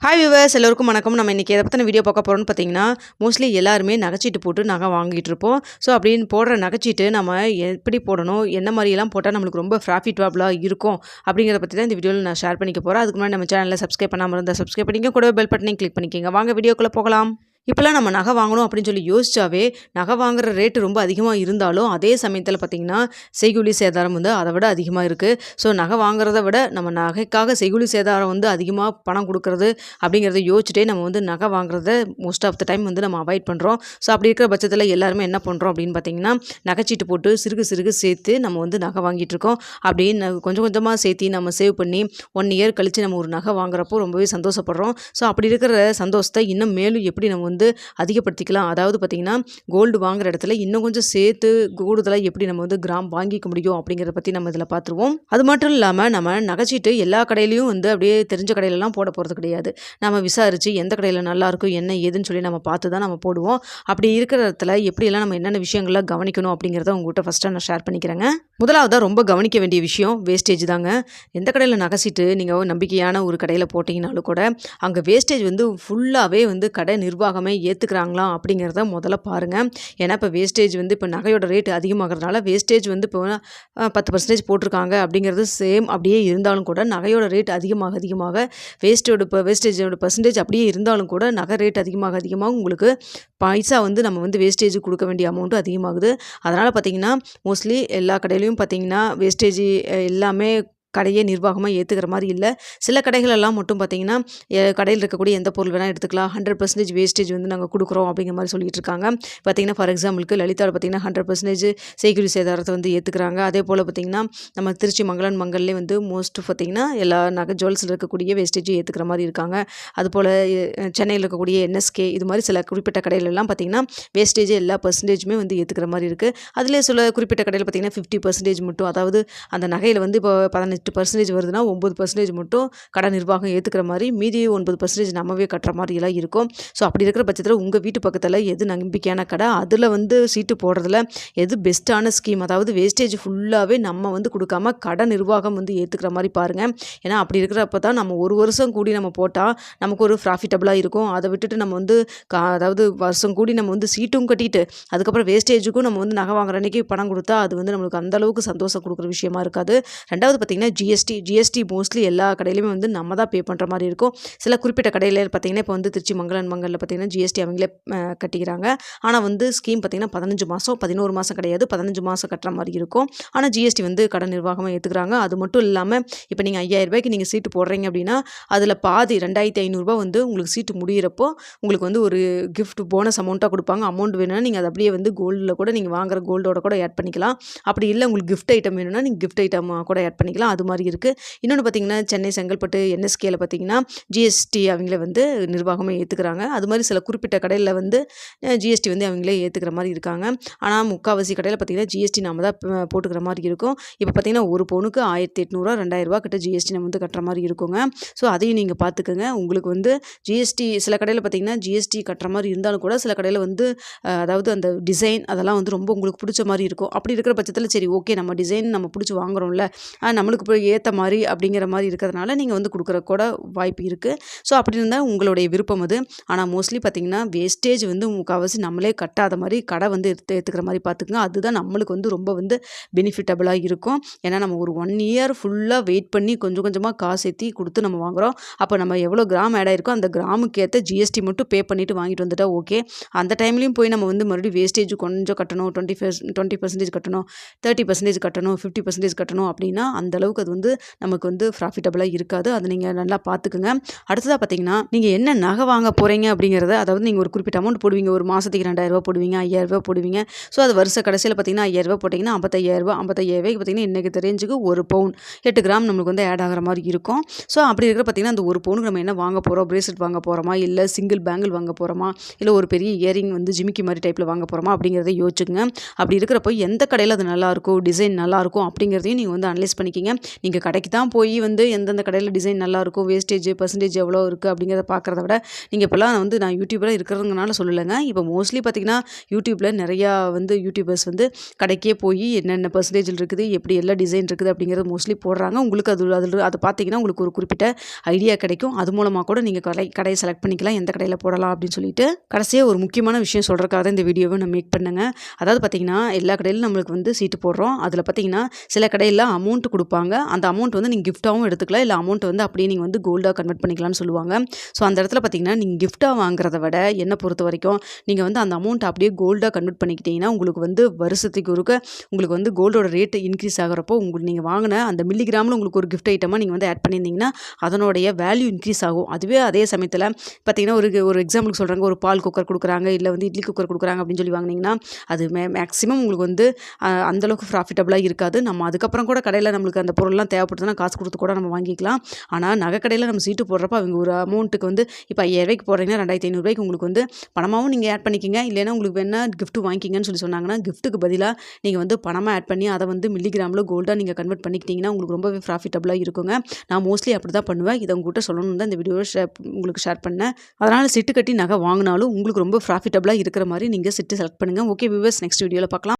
Hi viewers, எல்லோருக்கும் வணக்கம். நம்ம இன்றைக்கி எதை பற்றின வீடியோ பார்க்க போகிறோம்னு பார்த்தீங்கன்னா, மோஸ்ட்லி எல்லாருமே நகைச்சீட்டு போட்டு நகை வாங்கிட்டு இருப்போம். ஸோ அப்படின்னு போடுற நகைச்சீட்டு நம்ம எப்படி போடணும், என்ன மாதிரியெல்லாம் போட்டால் நம்மளுக்கு ரொம்ப ப்ராஃபிட்டபிளாக இருக்கும் அப்படிங்கிறத பற்றி தான் இந்த வீடியோவில் நான் ஷேர் பண்ணிக்க போகிறேன். அதுக்கு முன்னாடி நம்ம சேனலில் சப்ஸ்கிரைப் பண்ணாமல் இருந்தால் சப்ஸ்கிரைப் பண்ணிக்க, கூட பெல் பட்டனையும் கிளிக் பண்ணிக்கோங்க. வாங்க வீடியோக்குள்ளே போகலாம். இப்போலாம் நம்ம நகை வாங்கணும் அப்படின்னு சொல்லி யோசிச்சாவே நகை வாங்குற ரேட்டு ரொம்ப அதிகமாக இருந்தாலும் அதே சமயத்தில் பார்த்திங்கன்னா செய்கூலி சேதாரம் வந்து அதை விட அதிகமாக இருக்குது. ஸோ நகை வாங்குறத விட நம்ம நகைக்காக செய்கூலி சேதாரம் வந்து அதிகமாக பணம் கொடுக்குறது அப்படிங்கிறத யோசிச்சுட்டே நம்ம வந்து நகை வாங்குறத மோஸ்ட் ஆஃப் த டைம் வந்து நம்ம அவாய்ட் பண்ணுறோம். ஸோ அப்படி இருக்கிற பட்சத்தில் எல்லாருமே என்ன பண்ணுறோம் அப்படின்னு பார்த்திங்கன்னா நகைச்சீட்டு போட்டு சிறுகு சிறுகு சேர்த்து நம்ம வந்து நகை வாங்கிட்டு இருக்கோம். அப்படின்னு கொஞ்சம் கொஞ்சமாக சேர்த்து நம்ம சேவ் பண்ணி 1 இயர் கழித்து நம்ம ஒரு நகை வாங்குறப்போ ரொம்பவே சந்தோஷப்படுறோம். ஸோ அப்படி இருக்கிற சந்தோஷத்தை இன்னும் மேலும் எப்படி நம்ம வந்து அதிகப்படுத்திக்கலாம், அதாவது பார்த்திங்கன்னா கோல்டு வாங்குற இடத்துல இன்னும் கொஞ்சம் சேர்த்து கூடுதலாக எப்படி நம்ம வந்து கிராம் வாங்கிக்க முடியும் அப்படிங்கிறத பற்றி நம்ம இதில் பார்த்துருவோம். அது மட்டும் இல்லாமல் நம்ம நகைச்சீட்டு எல்லா கடையிலையும் வந்து அப்படியே தெரிஞ்ச கடையிலலாம் போட போகிறது கிடையாது. நம்ம விசாரித்து எந்த கடையில் நல்லாயிருக்கும் என்ன ஏதுன்னு சொல்லி நம்ம பார்த்து தான் நம்ம போடுவோம். அப்படி இருக்கிற இடத்துல எப்படியெல்லாம் நம்ம என்னென்ன விஷயங்கள்லாம் கவனிக்கணும் அப்படிங்கிறத உங்கள்கிட்ட ஃபஸ்ட்டாக நான் ஷேர் பண்ணிக்கிறேங்க. முதலாவதாக ரொம்ப கவனிக்க வேண்டிய விஷயம் வேஸ்டேஜ் தாங்க. எந்த கடையில் நகைச்சீட்டு நீங்கள் நம்பிக்கையான ஒரு கடையில் போட்டிங்கனாலும் கூட அங்கே வேஸ்டேஜ் வந்து ஃபுல்லாகவே வந்து கடை நிர்வாகமே ஏற்றுக்கிறாங்களா அப்படிங்கிறத முதல்ல பாருங்கள். ஏன்னா இப்போ வேஸ்டேஜ் வந்து இப்போ நகையோட ரேட் அதிகமாகிறதுனால வேஸ்டேஜ் வந்து இப்போ 10% போட்டிருக்காங்க அப்படிங்கிறது சேம் அப்படியே இருந்தாலும் கூட நகையோட ரேட் அதிகமாக வேஸ்டேஜோட பர்சன்டேஜ் அப்படியே இருந்தாலும் கூட நகை ரேட் அதிகமாக உங்களுக்கு பைசா வந்து நம்ம வந்து வேஸ்டேஜ் கொடுக்க வேண்டிய அமௌண்ட்டும் அதிகமாகுது. அதனால் பார்த்திங்கன்னா மோஸ்ட்லி எல்லா கடையிலையும் பார்த்திங்கன்னா வேஸ்டேஜ் எல்லாமே கடையே நிர்வாகமாக ஏற்றுக்கிற மாதிரி இல்லை. சில கடைகளெல்லாம் மட்டும் பார்த்திங்கன்னா கடையில் இருக்கக்கூடிய எந்த பொருள் வேணால் எடுத்துக்கலாம், 100% வேஸ்டேஜ் வந்து நாங்கள் கொடுக்குறோம் அப்படிங்கிற மாதிரி சொல்லிட்டு இருக்காங்க. பார்த்திங்கன்னா ஃபார் எக்ஸாம்பிளுக்கு லலிதாவில் பார்த்திங்கன்னா 100% செய்கூலி சேதாரத்தை வந்து ஏற்றுக்கிறாங்க. அதே போல் பார்த்திங்கன்னா நம்ம திருச்சி மங்கள்லேயே வந்து மோஸ்ட் பார்த்திங்கன்னா எல்லா நகை ஜுவல்ஸில் இருக்கக்கூடிய வேஸ்டேஜ் ஏற்றுக்கிற மாதிரி இருக்காங்க. அதுபோல் சென்னையில் இருக்கக்கூடிய NSK இது மாதிரி சில குறிப்பிட்ட கடையிலெல்லாம் பார்த்திங்கன்னா வேஸ்டேஜ் எல்லா பர்சன்டேஜுமே வந்து ஏற்றுக்கிற மாதிரி இருக்குது. அதிலே சில குறிப்பிட்ட கடையில் பார்த்திங்கன்னா 50% மட்டும், அதாவது அந்த நகையில் வந்து இப்போ 18% வருதுன்னா 9% மட்டும் கடை நிர்வாகம் ஏற்றுக்கிற மாதிரி, மீதி 9% நம்மவே கட்டுற மாதிரிலாம் இருக்கும். ஸோ அப்படி இருக்கிற பட்சத்தில் உங்கள் வீட்டு பக்கத்தில் எது நம்பிக்கையான கடை, அதில் வந்து சீட்டு போடுறதுல எது பெஸ்ட்டான ஸ்கீம், அதாவது வேஸ்டேஜ் ஃபுல்லாகவே நம்ம வந்து கொடுக்காம கடை நிர்வாகம் வந்து ஏற்றுக்கிற மாதிரி பாருங்கள். ஏன்னா அப்படி இருக்கிறப்ப தான் நம்ம ஒரு வருஷம் கூடி நம்ம போட்டால் நமக்கு ஒரு ப்ராஃபிட்டபுளாக இருக்கும். அதை விட்டுட்டு நம்ம வந்து அதாவது வருஷம் கூடி நம்ம வந்து சீட்டும் கட்டிட்டு அதுக்கப்புறம் வேஸ்டேஜுக்கும் நம்ம வந்து நகை வாங்குற அன்றைக்கி பணம் கொடுத்தா அது வந்து நம்மளுக்கு அந்தளவுக்கு சந்தோஷம் கொடுக்குற விஷயமா இருக்காது. ரெண்டாவது பார்த்திங்கன்னா ஜிஎஸ்டி மோஸ்ட்லி எல்லா கடையிலையுமே வந்து நம்ம தான் பே பண்ணுற மாதிரி இருக்கும். சில குறிப்பிட்ட கடையில் பார்த்திங்கன்னா இப்போ வந்து திருச்சி மங்களில் பார்த்திங்கன்னா ஜிஎஸ்டி அவங்களே கட்டிக்கிறாங்க. ஆனால் வந்து ஸ்கீம் பார்த்திங்கன்னா 15 மாதம் 11 மாதம் கிடையாது, 15 மாதம் கட்டுற மாதிரி இருக்கும். ஆனால் ஜிஎஸ்டி வந்து கடை நிர்வாகமாக ஏற்றுக்கிறாங்க. அது மட்டும் இல்லாமல் இப்போ நீங்கள் 5000 ரூபாய்க்கு நீங்கள் சீட்டு போடுறீங்க அப்படின்னா அதில் பாதி 2500 வந்து உங்களுக்கு சீட்டு முடிகிறப்போ உங்களுக்கு வந்து ஒரு கிஃப்ட் போனஸ் அமௌண்ட்டாக கொடுப்பாங்க. அமௌண்ட் வேணும்னா நீங்கள் அதை அப்படியே வந்து கோல்டில் கூட நீங்கள் வாங்குற கோல்டோட கூட ஆட் பண்ணிக்கலாம். அப்படி இல்லை உங்களுக்கு கிஃப்ட் ஐட்டம் வேணும்னா நீங்கள் கிஃப்ட் ஐட்டம் கூட ஆட் பண்ணிக்கலாம். அது மாதிரி இருக்குது. இன்னொன்று பார்த்திங்கன்னா சென்னை செங்கல்பட்டு NSKல பார்த்திங்கன்னா ஜிஎஸ்டி அவங்களே வந்து நிர்வாகமே ஏற்றுக்கிறாங்க. அது மாதிரி சில குறிப்பிட்ட கடையில் வந்து ஜிஎஸ்டி வந்து அவங்களே ஏற்றுக்கிற மாதிரி இருக்காங்க. ஆனால் முக்கால்வாசி கடையில் பார்த்திங்கன்னா ஜிஎஸ்டி நம்ம தான் போட்டுக்கிற மாதிரி இருக்கும். இப்போ பார்த்திங்கன்னா ஒரு பவுனுக்கு 1800 2000 கிட்ட ஜிஎஸ்டி நம்ம வந்து கட்டுற மாதிரி இருக்குங்க. ஸோ அதையும் நீங்கள் பார்த்துக்கோங்க. உங்களுக்கு வந்து ஜிஎஸ்டி சில கடையில் பார்த்திங்கன்னா ஜிஎஸ்டி கட்டுற மாதிரி இருந்தாலும் கூட சில கடையில் வந்து அதாவது அந்த டிசைன் அதெல்லாம் வந்து ரொம்ப உங்களுக்கு பிடிச்ச மாதிரி இருக்கும். அப்படி இருக்கிற பட்சத்தில் சரி ஓகே நம்ம டிசைன் நம்ம பிடிச்சி வாங்குறோம்ல, நம்மளுக்கு போய் ஏற்ற மாதிரி அப்படிங்கிற மாதிரி இருக்கிறதுனால நீங்கள் வந்து கொடுக்குற கூட வாய்ப்பு இருக்குது. ஸோ அப்படி இருந்தால் உங்களுடைய விருப்பம் அது. ஆனால் மோஸ்ட்லி பார்த்திங்கன்னா வேஸ்டேஜ் வந்து முக்கால்வாசி நம்மளே கட்டாத மாதிரி கடை வந்து ஏற்றுக்கிற மாதிரி பார்த்துக்குங்க. அதுதான் நம்மளுக்கு வந்து ரொம்ப வந்து பெனிஃபிட்டபுளாக இருக்கும். ஏன்னா நம்ம ஒரு 1 இயர் ஃபுல்லாக வெயிட் பண்ணி கொஞ்சம் கொஞ்சமாக காசு ஏற்றி கொடுத்து நம்ம வாங்குகிறோம். அப்போ நம்ம எவ்வளோ கிராம் ஆட் ஆகிருக்கோ அந்த கிராமுக்கு ஏற்ற ஜிஎஸ்டி மட்டும் பே பண்ணிவிட்டு வாங்கிட்டு வந்துட்டால் ஓகே. அந்த டைம்லேயும் போய் நம்ம வந்து மறுபடியும் வேஸ்டேஜ் கொஞ்சம் கட்டணும், 20% கட்டணும், 30% கட்டணும், 50% கட்டணும் அப்படின்னா அந்தளவுக்கு அது வந்து நமக்கு வந்து ப்ராஃபிட்டபுளாக இருக்காது. அதை நீங்கள் நல்லா பார்த்துக்குங்க. அடுத்ததாக பார்த்தீங்கன்னா நீங்கள் என்ன நகை வாங்க போகிறீங்க அப்படிங்கிறத, அதாவது நீங்கள் ஒரு குறிப்பிட்ட அமௌண்ட் போடுவீங்க, ஒரு மாதத்துக்கு 2000 ரூபா போடுவீங்க, 5000 ரூபா போடுவீங்க. ஸோ அது வருஷ கடைசியில் பார்த்தீங்கன்னா 5000 ரூபா போட்டிங்கன்னா 55000 ரூபாய்க்கு பார்த்தீங்கன்னா இன்றைக்கி ரேஞ்சுக்கு 1 பவுன் 8 கிராம் நம்மளுக்கு வந்து ஆட் ஆகிற மாதிரி இருக்கும். ஸோ அப்படி இருக்கிற பார்த்தீங்கன்னா அந்த 1 பவுனுக்கு நம்ம என்ன வாங்க போகிறோம், பிரேஸ்லெட் வாங்க போகிறோமா, இல்லை சிங்கிள் பேங்கிள் வாங்க போகிறோமா, இல்லை ஒரு பெரிய இயரிங் வந்து ஜிமிக்கி மாதிரி டைப்பில் வாங்க போகிறோமா அப்படிங்கிறத யோசிச்சுங்க. அப்படி இருக்கிறப்போ எந்த கடையில் அது நல்லாயிருக்கும், டிசைன் நல்லாயிருக்கும் அப்படிங்கிறதையும் நீங்கள் வந்து அனலைஸ் பண்ணிக்கிங்க. நீங்கள் கடைக்கு தான் போய் வந்து எந்தெந்த கடையில் டிசைன் நல்லாயிருக்கும், வேஸ்டேஜ் பெர்சன்டேஜ் எவ்வளோ இருக்குது அப்படிங்கிறத பார்க்குறத விட, நீங்கள் இப்போலாம் வந்து நான் யூடியூபராக இருக்கிறதுனால சொல்லலைங்க. இப்போ மோஸ்ட்லி பார்த்தீங்கன்னா யூடியூப்பில் நிறையா வந்து யூடியூபர்ஸ் வந்து கடைக்கே போய் என்னென்ன பெர்சன்டேஜில் இருக்குது, எப்படி எல்லா டிசைன் இருக்குது அப்படிங்கிறது மோஸ்ட்லி போடுறாங்க. உங்களுக்கு அதில் அது பார்த்தீங்கன்னா உங்களுக்கு ஒரு குறிப்பிட்ட ஐடியா கிடைக்கும். அது மூலமாக கூட நீங்கள் கடையை செலக்ட் பண்ணிக்கலாம், எந்த கடையில் போடலாம் அப்படின்னு சொல்லிட்டு. கடைசியாக ஒரு முக்கியமான விஷயம் சொல்கிறதுக்காக தான் இந்த வீடியோவை நான் மேக் பண்ணேங்க. அதாவது பார்த்தீங்கன்னா எல்லா கடையிலும் நம்மளுக்கு வந்து சீட்டு போடுறோம். அதில் பார்த்தீங்கன்னா சில கடையில் அமௌண்ட் கொடுப்பாங்க. அந்த அமௌண்ட் வந்து நீங்கள் கிஃப்ட்டாகவும் எடுத்துக்கலாம், இல்லை அமௌண்ட் வந்து அப்படியே நீங்கள் வந்து கோல்டாக கன்வெர்ட் பண்ணிக்கலாம்னு சொல்லுவாங்க. ஸோ அந்த இடத்துல பார்த்தீங்கன்னா நீங்கள் கிஃப்ட்டாக வாங்குறத விட என்னை பொறுத்த வரைக்கும் நீங்கள் வந்து அந்த அமௌண்ட் அப்படியே கோல்டாக கன்வெர்ட் பண்ணிக்கிட்டீங்கன்னா உங்களுக்கு வந்து வருஷத்துக்கு ஒருக்க உங்களுக்கு வந்து கோல்டோட ரேட்டு இன்க்ரீஸ் ஆகிறப்போ உங்களுக்கு நீங்கள் வாங்கின அந்த மில்லிகிராமில் உங்களுக்கு ஒரு கிஃப்ட் ஐட்டமாக நீங்கள் வந்து ஆட் பண்ணியிருந்தீங்கன்னா அதனுடைய வேல்யூ இன்க்ரீஸ் ஆகும். அதுவே அதே சமயத்தில் பார்த்தீங்கன்னா ஒரு எக்ஸாம்பிளுக்கு சொல்கிறாங்க, ஒரு பால் குக்கர் கொடுக்குறாங்க, இல்லை வந்து இட்லி குக்கர் கொடுக்குறாங்க அப்படின்னு சொல்லி வாங்கினீங்கன்னா அது மேக்ஸிமம் உங்களுக்கு வந்து அந்தளவுக்கு ப்ராஃபிட்டபுளாக இருக்காது. நம்ம அதுக்கப்புறம் கூட கடையில் நம்மளுக்கு அந்த பொருள்லாம் தேவைப்படுதுன்னா காசு கொடுத்து கூட நம்ம வாங்கிக்கலாம். ஆனால் நகை கடையில் நம்ம சீட்டு போடுறப்ப அவங்க ஒரு அமௌண்ட்டுக்கு வந்து இப்போ 5000 போடுறீங்கன்னா 2500 உங்களுக்கு வந்து பணமாகவும் நீங்கள் ஆட் பண்ணிக்கிங்க, இல்லைன்னா உங்களுக்கு வேணா கிஃப்ட்டு வாங்கிக்கிங்கன்னு சொல்லி சொன்னாங்கன்னா கிஃப்ட்டுக்கு பதிலாக நீங்கள் வந்து பணமாக ஆட் பண்ணி அதை வந்து மில்லிகிராமில் கோல்டாக நீங்கள் கன்வெர்ட் பண்ணிக்கிட்டீங்கன்னா உங்களுக்கு ரொம்பவே ப்ராஃபிட்டபுளாக இருக்குங்க. நான் மோஸ்ட்லி அப்படி தான் பண்ணுவேன். இதை உங்கள்கிட்ட சொல்லணும்னு தான் இந்த வீடியோவை உங்களுக்கு ஷேர் பண்ணேன். அதனால் சிட்டு கட்டி நகை வாங்கினாலும் உங்களுக்கு ரொம்ப ப்ராஃபிட்டபுளாக இருக்கிற மாதிரி நீங்கள் சிட்டு செலக்ட் பண்ணுங்கள். ஓகே வியூவர்ஸ், நெக்ஸ்ட் வீடியோவில் பார்க்கலாம்.